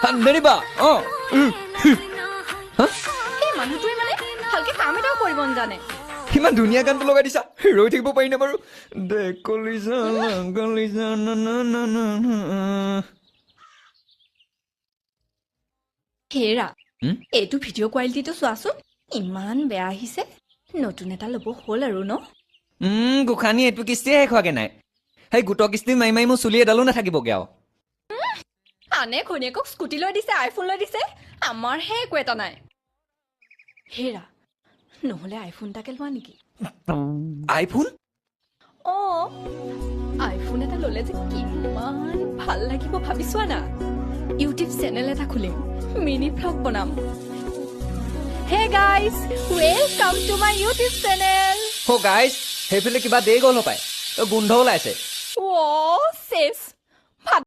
নেৰিবা এই মানুহটোৱে মানে ভালকে কাম এটাও কৰিব নাজানে ইমান ধুনীয়া গানটো লগাই দিছা ৰৈ থাকিব পাৰি নে বাৰু দে কলিজা কলিজা না না না না হেৰা এইটো ভিডিঅ' কোৱালিটিটো চোৱাচোন ইমান বেয়া আহিছে নতুন এটা ল'ব হ'ল আৰু ন গোসানী এইটো কিস্তিয়ে শেষ হোৱাগে নাই সেই গোটৰ কিস্তি মাৰি মাৰি মোৰ চুলি এডালো নাথাকিবগে আৰু আনে ঘৈণীয়েকক স্কুটি লৈ দিছে আইফোন লৈ দিছে আমাৰহে একো এটা নাই হেৰা নহ'লে আইফোন এটাকে লোৱা নেকি আইফোন অঁ আইফোন এটা ল'লে যে কিমান ভাল লাগিব ভাবি চোৱা না ইউটিউব চেনেল এটা খুলিম মিনি ভ্লগ বনাম hey guys welcome to my YouTube channel guys সেইফালে কিবা দেৰি গ'ল নাপায় গোন্ধ ওলাইছে চেছ